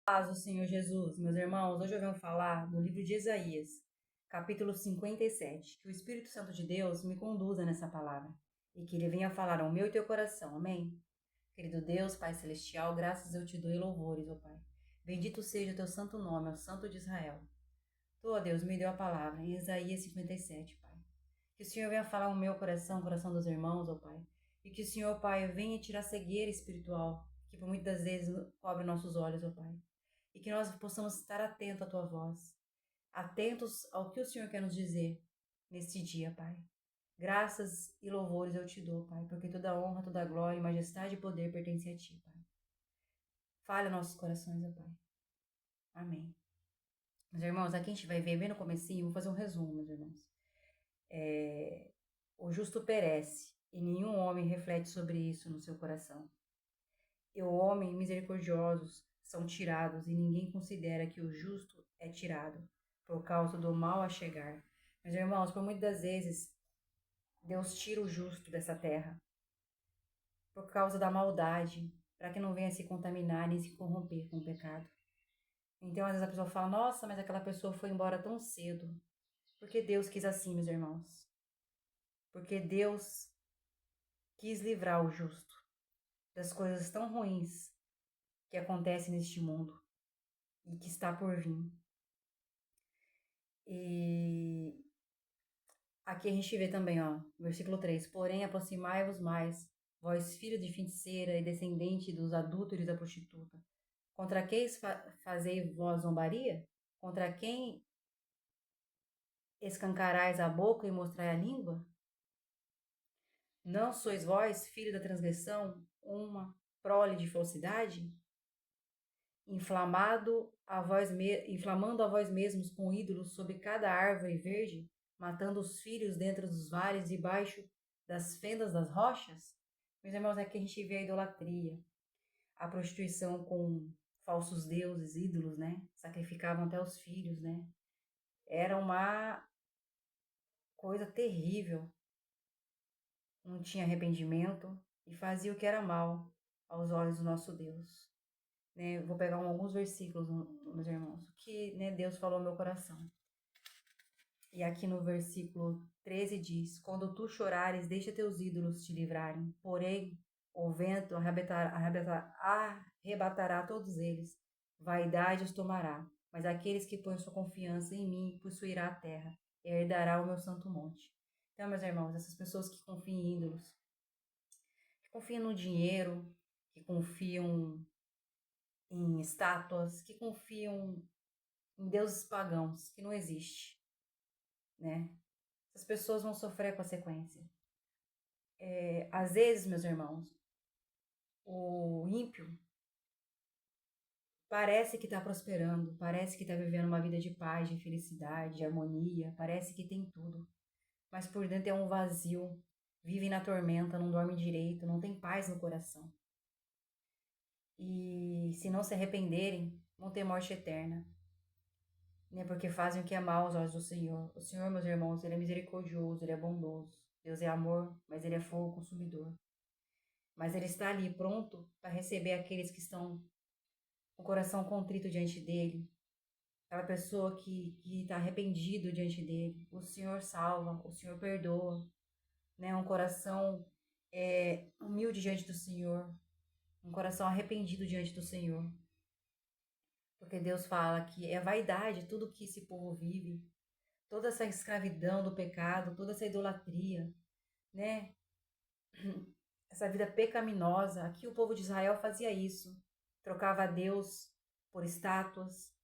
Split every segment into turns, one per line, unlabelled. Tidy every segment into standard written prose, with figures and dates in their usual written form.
Paz do Senhor Jesus, meus irmãos, hoje eu venho falar do livro de Isaías, capítulo 57, que o Espírito Santo de Deus me conduza nessa palavra e que ele venha falar ao meu e teu coração, amém? Querido Deus, Pai Celestial, graças eu te dou e louvores, ó Pai. Bendito seja o teu santo nome, ó Santo de Israel. Tu, ó Deus, me deu a palavra em Isaías 57, Pai. Que o Senhor venha falar ao meu coração, coração dos irmãos, ó Pai. E que o Senhor, Pai, venha tirar a cegueira espiritual, que por muitas vezes cobre nossos olhos, ó Pai, e que nós possamos estar atentos à tua voz, atentos ao que o Senhor quer nos dizer neste dia, Pai. Graças e louvores eu te dou, Pai, porque toda honra, toda glória, majestade e poder pertence a ti, Pai. Fale nossos corações, ó Pai. Amém. Meus irmãos, aqui a gente vai ver bem no comecinho, vou fazer um resumo, meus irmãos. O justo perece, e nenhum homem reflete sobre isso no seu coração. E o homem misericordiosos são tirados, e ninguém considera que o justo é tirado, por causa do mal a chegar. Meus irmãos, por muitas vezes, Deus tira o justo dessa terra, por causa da maldade, para que não venha se contaminar nem se corromper com o pecado. Então, às vezes a pessoa fala, nossa, mas aquela pessoa foi embora tão cedo. Porque Deus quis assim, meus irmãos. Porque Deus quis livrar o justo das coisas tão ruins que acontecem neste mundo e que está por vir. E aqui a gente vê também, ó, versículo 3: Porém, aproximai-vos mais, vós filho de feiticeira e descendente dos adúlteros da prostituta. Contra quem fazei vós zombaria? Contra quem escancarais a boca e mostrai a língua? Não sois vós, filho da transgressão, uma prole de falsidade? Inflamando a vós mesmos com ídolos sobre cada árvore verde, matando os filhos dentro dos vales, debaixo das fendas das rochas? Meus irmãos, aqui a gente vê a idolatria, a prostituição com falsos deuses, ídolos, né? Sacrificavam até os filhos, né? Era uma coisa terrível. Não tinha arrependimento e fazia o que era mal aos olhos do nosso Deus. Né? Vou pegar alguns versículos, meus irmãos, que, né, Deus falou no meu coração. E aqui no versículo 13 diz: Quando tu chorares, deixa teus ídolos te livrarem. Porém, o vento arrebatará todos eles. Vaidade os tomará. Mas aqueles que põem sua confiança em mim possuirá a terra e herdará o meu santo monte. Então, meus irmãos, essas pessoas que confiam em ídolos, que confiam no dinheiro, que confiam em estátuas, que confiam em deuses pagãos, que não existe, né? Essas pessoas vão sofrer consequência. Às vezes, meus irmãos, o ímpio parece que está prosperando, parece que está vivendo uma vida de paz, de felicidade, de harmonia, parece que tem tudo, mas por dentro é um vazio, vive na tormenta, não dorme direito, não tem paz no coração. E se não se arrependerem, vão ter morte eterna, né? Porque fazem o que é mal aos olhos do Senhor. O Senhor, meus irmãos, ele é misericordioso, ele é bondoso. Deus é amor, mas ele é fogo consumidor. Mas ele está ali pronto para receber aqueles que estão com o coração contrito diante dele. Aquela pessoa que está arrependido diante dele. O Senhor salva, o Senhor perdoa, né? Um coração humilde diante do Senhor. Um coração arrependido diante do Senhor. Porque Deus fala que é vaidade tudo que esse povo vive. Toda essa escravidão do pecado, toda essa idolatria, né? Essa vida pecaminosa. Aqui o povo de Israel fazia isso. Trocava Deus por estátuas,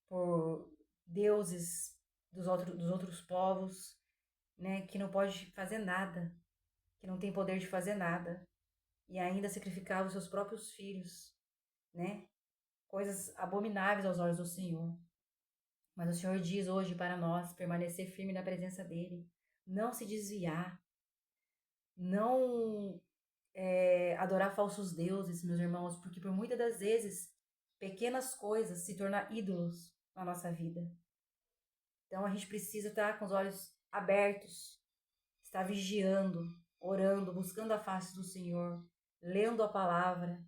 por deuses dos outros povos, né? Que não pode fazer nada, que não tem poder de fazer nada. E ainda sacrificava os seus próprios filhos, né? Coisas abomináveis aos olhos do Senhor. Mas o Senhor diz hoje para nós permanecer firme na presença dEle, não se desviar, não adorar falsos deuses, meus irmãos, porque por muitas das vezes pequenas coisas se tornam ídolos na nossa vida. Então a gente precisa estar com os olhos abertos, estar vigiando, orando, buscando a face do Senhor, lendo a palavra,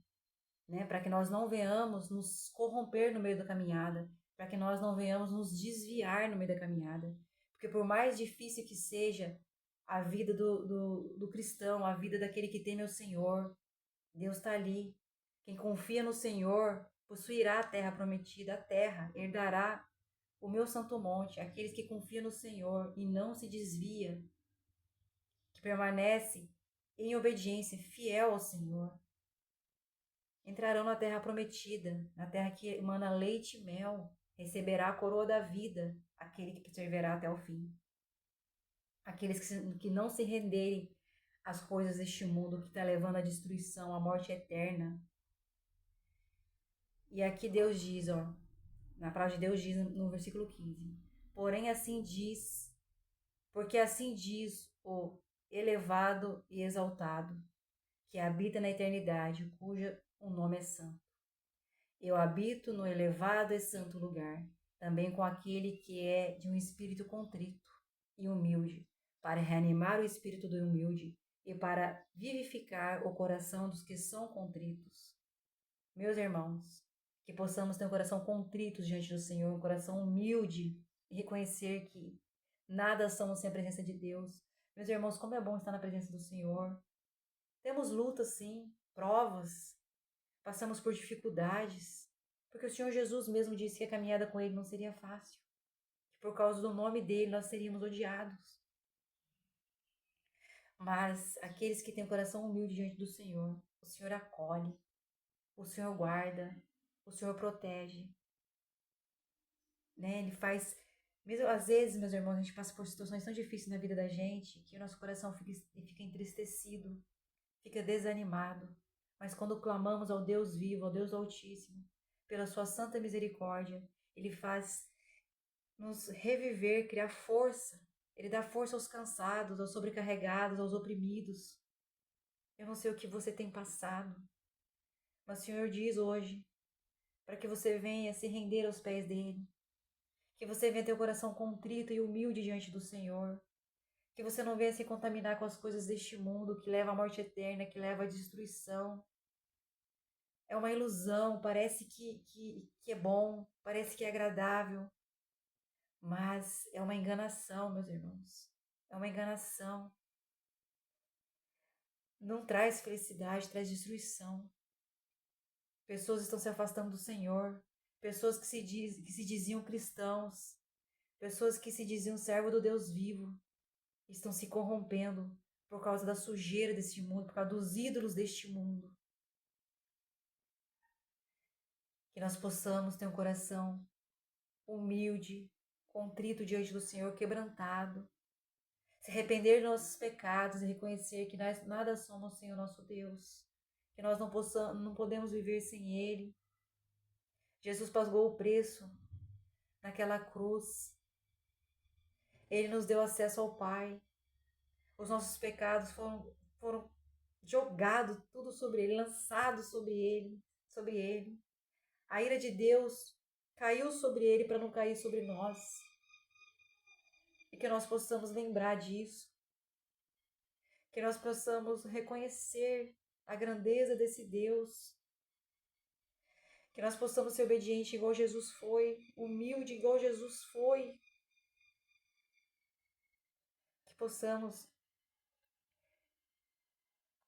né? Para que nós não venhamos nos corromper no meio da caminhada, para que nós não venhamos nos desviar no meio da caminhada. Porque por mais difícil que seja a vida do cristão, a vida daquele que teme ao Senhor, Deus está ali. Quem confia no Senhor possuirá a terra prometida, a terra herdará o meu santo monte. Aqueles que confiam no Senhor e não se desvia, que permanece em obediência, fiel ao Senhor, entrarão na terra prometida, na terra que emana leite e mel, receberá a coroa da vida, aquele que perseverar até o fim. Aqueles que não se renderem às coisas deste mundo que está levando à destruição, à morte eterna. E aqui Deus diz, ó, na palavra de Deus diz no versículo 15: porém assim diz, porque assim diz o elevado e exaltado, que habita na eternidade, cujo o nome é santo. Eu habito no elevado e santo lugar, também com aquele que é de um espírito contrito e humilde, para reanimar o espírito do humilde e para vivificar o coração dos que são contritos. Meus irmãos, que possamos ter um coração contrito diante do Senhor, um coração humilde e reconhecer que nada somos sem a presença de Deus. Meus irmãos, como é bom estar na presença do Senhor. Temos lutas, sim, provas, passamos por dificuldades, porque o Senhor Jesus mesmo disse que a caminhada com Ele não seria fácil, que por causa do nome dEle nós seríamos odiados. Mas aqueles que têm o coração humilde diante do Senhor, o Senhor acolhe, o Senhor guarda, o Senhor protege, né? Ele faz, mesmo às vezes, meus irmãos, a gente passa por situações tão difíceis na vida da gente que o nosso coração fica entristecido, fica desanimado. Mas quando clamamos ao Deus vivo, ao Deus Altíssimo, pela sua santa misericórdia, Ele faz nos reviver, criar força. Ele dá força aos cansados, aos sobrecarregados, aos oprimidos. Eu não sei o que você tem passado, mas o Senhor diz hoje, para que você venha se render aos pés dEle, que você venha ter o coração contrito e humilde diante do Senhor, que você não venha se contaminar com as coisas deste mundo, que leva à morte eterna, que leva à destruição. É uma ilusão, parece que é bom, parece que é agradável, mas é uma enganação, meus irmãos. É uma enganação. Não traz felicidade, traz destruição. Pessoas estão se afastando do Senhor, pessoas que se diziam cristãos, pessoas que se diziam servo do Deus vivo, estão se corrompendo por causa da sujeira deste mundo, por causa dos ídolos deste mundo. Que nós possamos ter um coração humilde, contrito diante do Senhor, quebrantado, se arrepender de nossos pecados e reconhecer que nós nada somos sem o nosso Deus, que nós não podemos viver sem Ele. Jesus pagou o preço naquela cruz. Ele nos deu acesso ao Pai. Os nossos pecados foram jogados tudo sobre Ele, lançados sobre Ele. A ira de Deus caiu sobre Ele para não cair sobre nós. E que nós possamos lembrar disso. Que nós possamos reconhecer a grandeza desse Deus. Que nós possamos ser obedientes igual Jesus foi, humilde igual Jesus foi. Que possamos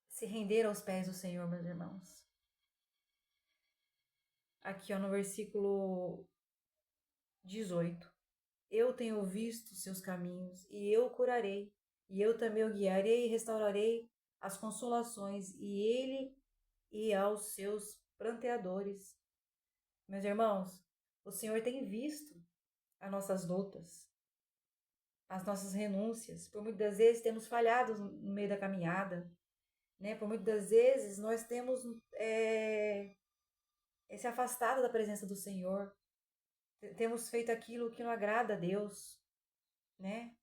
se render aos pés do Senhor, meus irmãos. Aqui ó, no versículo 18. Eu tenho visto seus caminhos e eu o curarei, e eu também o guiarei e restaurarei as consolações, e ele e aos seus pranteadores. Meus irmãos, o Senhor tem visto as nossas lutas, as nossas renúncias. Por muitas vezes temos falhado no meio da caminhada, né? Por muitas vezes nós temos se afastado da presença do Senhor. Temos feito aquilo que não agrada a Deus, né?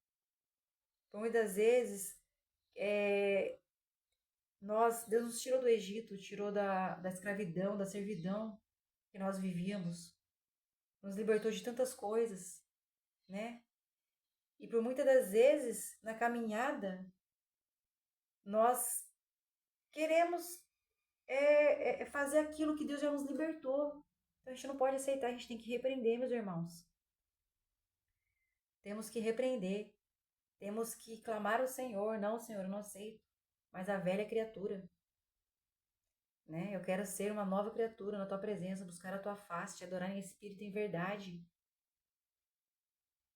Por muitas vezes Deus nos tirou do Egito, tirou da escravidão, da servidão que nós vivíamos, nos libertou de tantas coisas, né? E por muitas das vezes, na caminhada, nós queremos é fazer aquilo que Deus já nos libertou. Então a gente não pode aceitar, a gente tem que repreender, meus irmãos. Temos que repreender. Temos que clamar ao Senhor. Não, Senhor, eu não aceito. Mas a velha criatura. Né? Eu quero ser uma nova criatura na tua presença, buscar a tua face, te adorar em espírito e em verdade.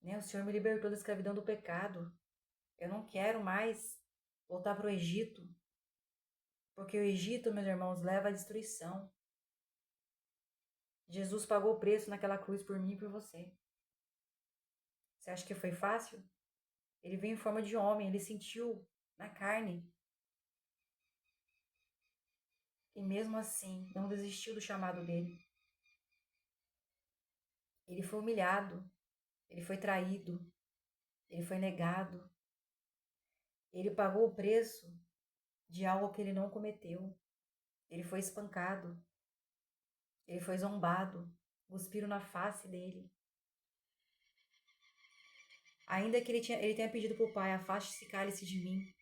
Né? O Senhor me libertou da escravidão do pecado. Eu não quero mais voltar para o Egito. Porque o Egito, meus irmãos, leva à destruição. Jesus pagou o preço naquela cruz por mim e por você. Você acha que foi fácil? Ele veio em forma de homem, ele sentiu na carne. E mesmo assim, não desistiu do chamado dele. Ele foi humilhado, ele foi traído, ele foi negado. Ele pagou o preço de algo que ele não cometeu. Ele foi espancado, ele foi zombado, cuspiram na face dele. Ainda que ele tenha pedido para o Pai, afaste esse cálice de mim,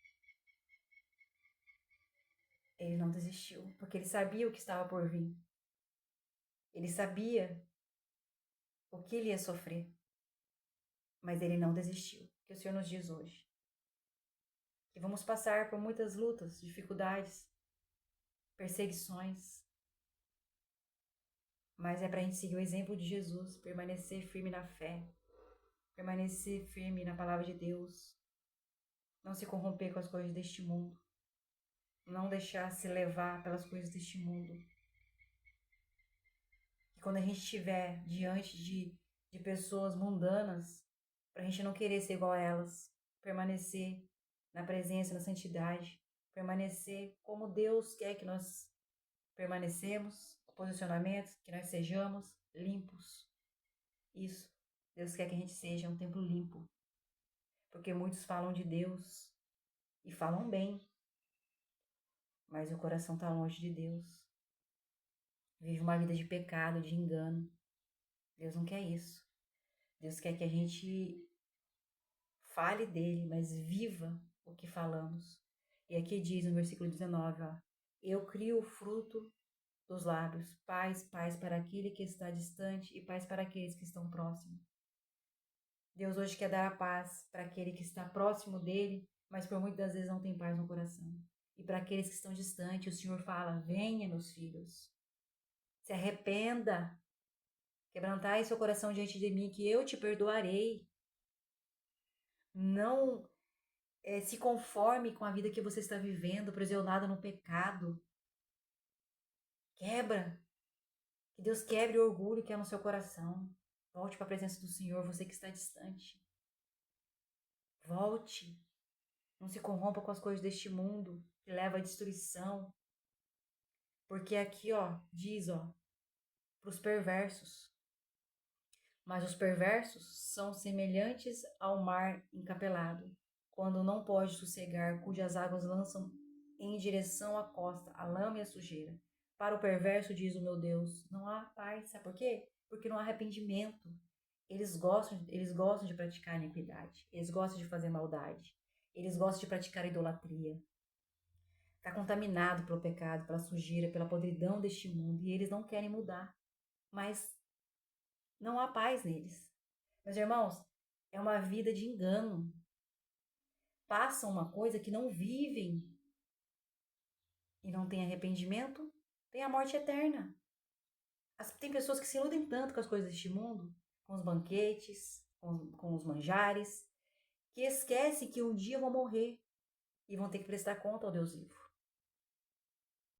ele não desistiu, porque ele sabia o que estava por vir. Ele sabia o que ele ia sofrer, mas ele não desistiu. Que o Senhor nos diz hoje que vamos passar por muitas lutas, dificuldades, perseguições, mas é para a gente seguir o exemplo de Jesus, permanecer firme na fé, permanecer firme na palavra de Deus, não se corromper com as coisas deste mundo, não deixar se levar pelas coisas deste mundo. E quando a gente estiver diante de pessoas mundanas, para a gente não querer ser igual a elas, permanecer na presença, na santidade, permanecer como Deus quer que nós permanecemos, posicionamentos, que nós sejamos limpos. Isso, Deus quer que a gente seja um templo limpo, porque muitos falam de Deus e falam bem, mas o coração está longe de Deus. Vive uma vida de pecado, de engano. Deus não quer isso. Deus quer que a gente fale dele, mas viva o que falamos. E aqui diz no versículo 19, ó, eu crio o fruto dos lábios, paz, paz para aquele que está distante e paz para aqueles que estão próximos. Deus hoje quer dar a paz para aquele que está próximo dele, mas por muitas vezes não tem paz no coração. E para aqueles que estão distantes, o Senhor fala, venha meus filhos, se arrependa, quebrantai seu coração diante de mim, que eu te perdoarei. Não se conforme com a vida que você está vivendo, aprisionado no pecado. Quebra. Que Deus quebre o orgulho que é no seu coração. Volte para a presença do Senhor, você que está distante. Volte. Não se corrompa com as coisas deste mundo, que leva à destruição. Porque aqui, ó, diz, ó, para os perversos. Mas os perversos são semelhantes ao mar encapelado, quando não pode sossegar, cujas águas lançam em direção à costa a lama e a sujeira. Para o perverso, diz o meu Deus, não há paz. Sabe por quê? Porque não há arrependimento. Eles gostam de praticar iniquidade. Eles gostam de fazer maldade. Eles gostam de praticar idolatria. Está contaminado pelo pecado, pela sujeira, pela podridão deste mundo. E eles não querem mudar. Mas não há paz neles. Meus irmãos, é uma vida de engano. Passam uma coisa que não vivem e não tem arrependimento, tem a morte eterna. Tem pessoas que se iludem tanto com as coisas deste mundo, com os banquetes, com os manjares, que esquecem que um dia vão morrer e vão ter que prestar conta ao Deus vivo.